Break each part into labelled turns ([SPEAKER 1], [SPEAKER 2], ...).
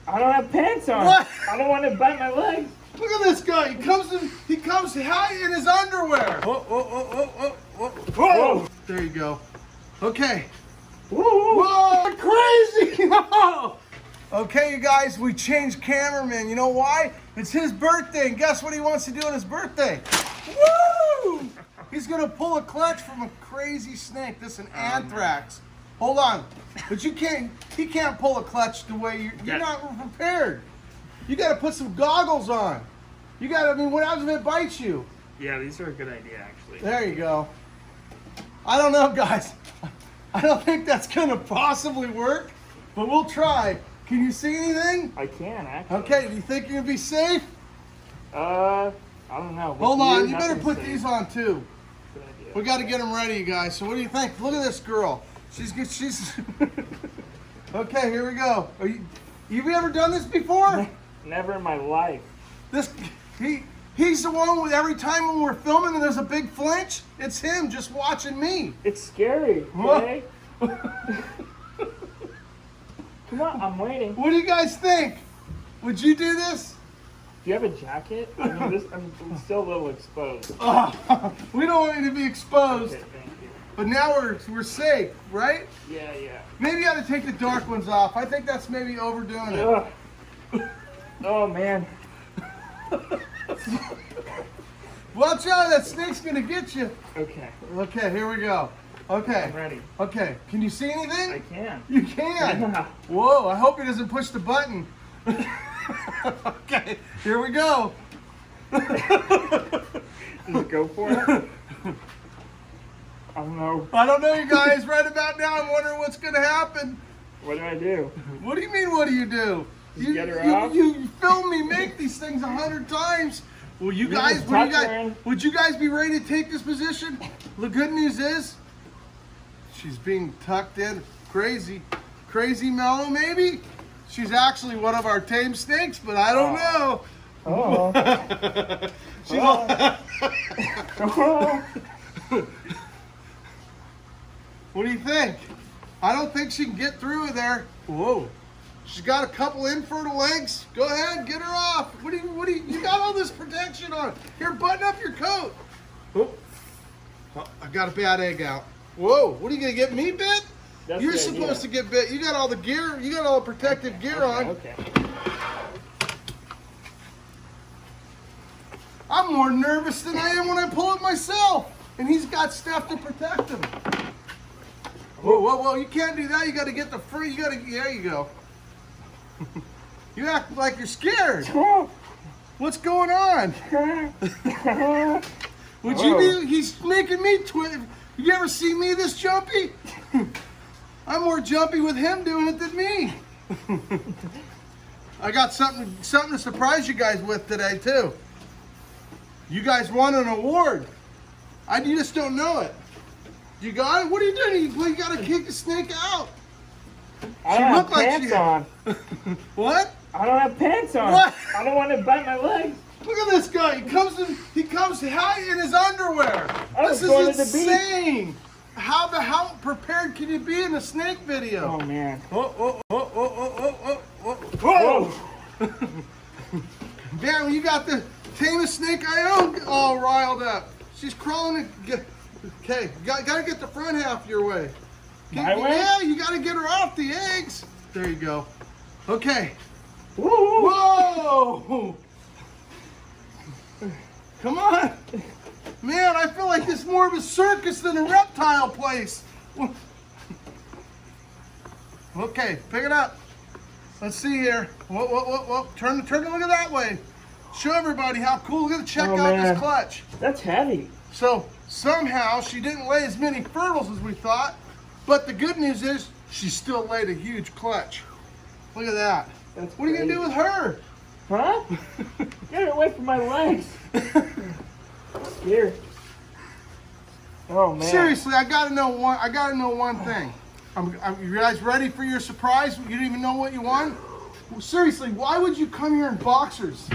[SPEAKER 1] I don't have pants on.
[SPEAKER 2] What?
[SPEAKER 1] I don't want to bite my legs.
[SPEAKER 2] Look at this guy. He comes high in his underwear. Whoa. There you go. Okay. Whoa, crazy. Okay, you guys, we changed cameraman. You know why? It's his birthday, and guess what he wants to do on his birthday? Woo! He's gonna pull a clutch from a crazy snake. This is an anthrax. Hold on, but he can't pull a clutch the way you're not prepared. You gotta put some goggles on. I mean, what happens if it bites you?
[SPEAKER 1] Yeah, these are a good idea, actually.
[SPEAKER 2] There you go. I don't know, guys. I don't think that's gonna possibly work, but we'll try. Can you see anything?
[SPEAKER 1] I can, actually.
[SPEAKER 2] Okay, do you think you're gonna be safe?
[SPEAKER 1] I don't know.
[SPEAKER 2] Hold on, you better put these on too.
[SPEAKER 1] Good idea.
[SPEAKER 2] We got to get them ready, you guys. So what do you think? Look at this girl. She's Okay, here we go. You've ever done this before?
[SPEAKER 1] Never in my life.
[SPEAKER 2] He's the one with every time when we're filming and there's a big flinch, it's him just watching me.
[SPEAKER 1] It's scary. Okay? Come on, I'm waiting.
[SPEAKER 2] What do you guys think? Would you do this?
[SPEAKER 1] Do you have a jacket? I mean, I'm still a little exposed.
[SPEAKER 2] We don't want you to be exposed.
[SPEAKER 1] Okay, thank you.
[SPEAKER 2] But now we're safe, right?
[SPEAKER 1] Yeah.
[SPEAKER 2] Maybe you ought to take the dark ones off. I think that's maybe overdoing it.
[SPEAKER 1] Ugh. Oh, man.
[SPEAKER 2] Watch out, that snake's gonna get you.
[SPEAKER 1] Okay.
[SPEAKER 2] Okay, here we go. Okay.
[SPEAKER 1] I'm ready.
[SPEAKER 2] Okay, can you see anything?
[SPEAKER 1] I can.
[SPEAKER 2] You can?
[SPEAKER 1] Yeah.
[SPEAKER 2] Whoa, I hope he doesn't push the button. Okay, here we go.
[SPEAKER 1] Just go for it. I don't know.
[SPEAKER 2] You guys. Right about now, I'm wondering what's gonna happen.
[SPEAKER 1] What do I do?
[SPEAKER 2] What do you mean, what do you do?
[SPEAKER 1] Just get her off?
[SPEAKER 2] You film me make these things 100 times. Well, would you guys be ready to take this position? The good news is, she's being tucked in. Crazy mellow, maybe? She's actually one of our tame snakes, but I don't know.
[SPEAKER 1] Oh.
[SPEAKER 2] She's all... What do you think? I don't think she can get through there. Whoa. She's got a couple infertile eggs. Go ahead, get her off. You got all this protection on. Here, button up your coat. Oh, I got a bad egg out. Whoa, what are you gonna get me bit?
[SPEAKER 1] That's
[SPEAKER 2] You're supposed to get bit. You got all the gear, you got all the protective gear on.
[SPEAKER 1] Okay.
[SPEAKER 2] I'm more nervous than I am when I pull it myself. And he's got stuff to protect him. Whoa, you can't do that. You gotta get the free, there you go. You act like you're scared. What's going on? He's making me twitch. You ever see me this jumpy? I'm more jumpy with him doing it than me. I got something to surprise you guys with today too. You guys won an award. You just don't know it. You got it? What are you doing? You gotta kick the snake out.
[SPEAKER 1] I don't have pants on.
[SPEAKER 2] What?
[SPEAKER 1] I don't have pants on.
[SPEAKER 2] What?
[SPEAKER 1] I don't want to bite my legs.
[SPEAKER 2] Look at this guy. He comes high in his underwear. This is insane. How prepared can you be in a snake video?
[SPEAKER 1] Oh man.
[SPEAKER 2] Whoa. Damn, you got the tamest snake I own all riled up. She's crawling. Okay, gotta get the front half your way.
[SPEAKER 1] My way?
[SPEAKER 2] Yeah, you gotta get her off the eggs. There you go. Okay.
[SPEAKER 1] Woo.
[SPEAKER 2] Whoa! Come on. Man, I feel like it's more of a circus than a reptile place. Okay, pick it up. Let's see here. Whoa. Turn to look at that way. Show everybody how cool. We're gonna check out this clutch.
[SPEAKER 1] That's heavy.
[SPEAKER 2] So somehow she didn't lay as many fertiles as we thought, but the good news is she still laid a huge clutch. Look at that. What are you gonna do with her?
[SPEAKER 1] Huh? Get her away from my legs. I'm scared. Oh man.
[SPEAKER 2] Seriously, I gotta know one thing. You guys ready for your surprise? You didn't even know what you won? Seriously, why would you come here in boxers?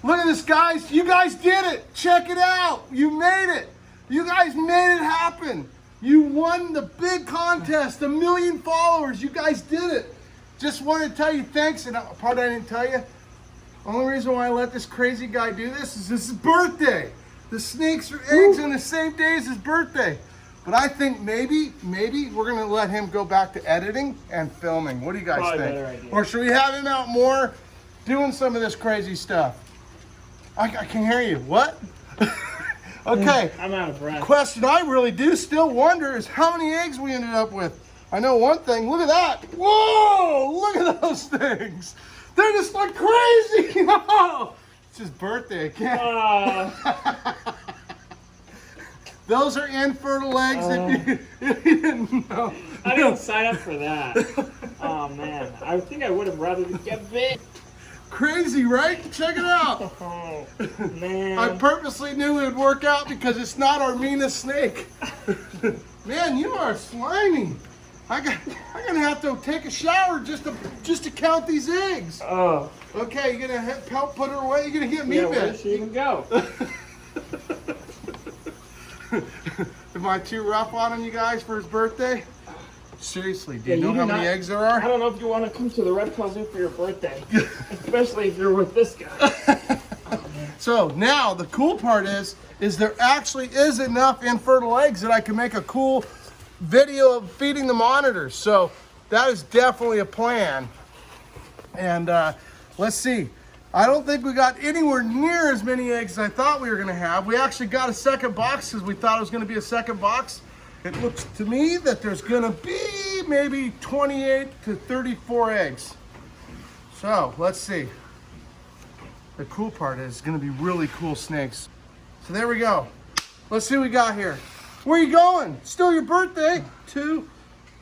[SPEAKER 2] Look at this, guys. You guys did it. Check it out. You made it. You guys made it happen. You won the big contest, 1 million followers. You guys did it. just wanted to tell you thanks, and part I didn't tell you. Only reason why I let this crazy guy do this is his birthday. The snakes are eggs on the same day as his birthday. But I think maybe we're gonna let him go back to editing and filming. What do you guys
[SPEAKER 1] Probably
[SPEAKER 2] think?
[SPEAKER 1] better idea.
[SPEAKER 2] Or should we have him out more doing some of this crazy stuff? I can hear you. What? Okay.
[SPEAKER 1] I'm out of breath.
[SPEAKER 2] Question I really do still wonder is how many eggs we ended up with. I know one thing. Look at that. Whoa! Look at those things. They're just like crazy. Oh, it's his birthday again. Those are infertile eggs that you didn't know.
[SPEAKER 1] I didn't sign up for that. Oh man, I think I would have rather get bit.
[SPEAKER 2] Crazy, right? Check it out.
[SPEAKER 1] Oh man.
[SPEAKER 2] I purposely knew it would work out because it's not our meanest snake. Man, you are slimy. I'm gonna have to take a shower just to count these eggs.
[SPEAKER 1] Oh.
[SPEAKER 2] Okay, you're gonna help put her away. You're gonna get me
[SPEAKER 1] Yeah,
[SPEAKER 2] bit.
[SPEAKER 1] where did she even go?
[SPEAKER 2] Am I too rough on him, you guys, for his birthday? Seriously, do you know
[SPEAKER 1] you
[SPEAKER 2] how
[SPEAKER 1] do
[SPEAKER 2] many
[SPEAKER 1] not-
[SPEAKER 2] eggs there are?
[SPEAKER 1] I don't know if you want to come to the reptile zoo for your birthday, especially if you're with this guy.
[SPEAKER 2] So now the cool part is there actually is enough infertile eggs that I can make a cool video of feeding the monitors. So that is definitely a plan. And let's see. I don't think we got anywhere near as many eggs as I thought we were gonna have. We actually got a second box because we thought it was gonna be a second box. It looks to me that there's gonna be maybe 28 to 34 eggs. So let's see. The cool part is it's gonna be really cool snakes. So there we go. Let's see what we got here. Where are you going? Still your birthday. 2,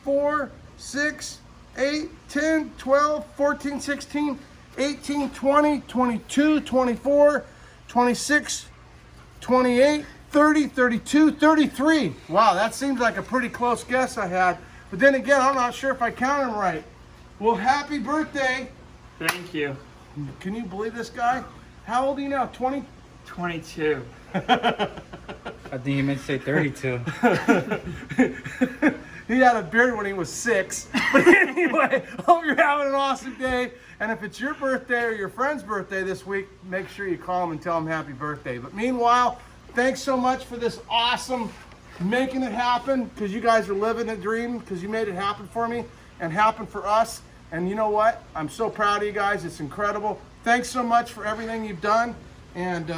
[SPEAKER 2] 4, 6, 8, 10, 12, 14, 16, 18, 20, 22, 24, 26, 28, 30, 32, 33. Wow, that seems like a pretty close guess I had. But then again, I'm not sure if I counted them right. Well, happy birthday.
[SPEAKER 1] Thank you.
[SPEAKER 2] Can you believe this guy? How old are you now? 20?
[SPEAKER 1] 22.
[SPEAKER 3] I think you meant to say 32.
[SPEAKER 2] He had a beard when he was 6. But anyway, hope you're having an awesome day. And if it's your birthday or your friend's birthday this week, make sure you call them and tell them happy birthday. But meanwhile, thanks so much for this awesome making it happen, because you guys are living a dream, because you made it happen for me and happen for us. And you know what? I'm so proud of you guys. It's incredible. Thanks so much for everything you've done. And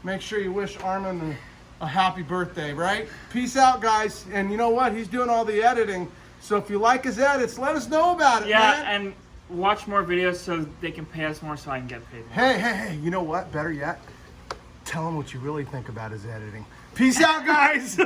[SPEAKER 2] make sure you wish Armin a happy birthday, right? Peace out, guys. And you know what? He's doing all the editing. So if you like his edits, let us know about it,
[SPEAKER 1] Yeah,
[SPEAKER 2] man.
[SPEAKER 1] and watch more videos so they can pay us more so I can get paid more.
[SPEAKER 2] Hey, you know what? Better yet, tell him what you really think about his editing. Peace out, guys.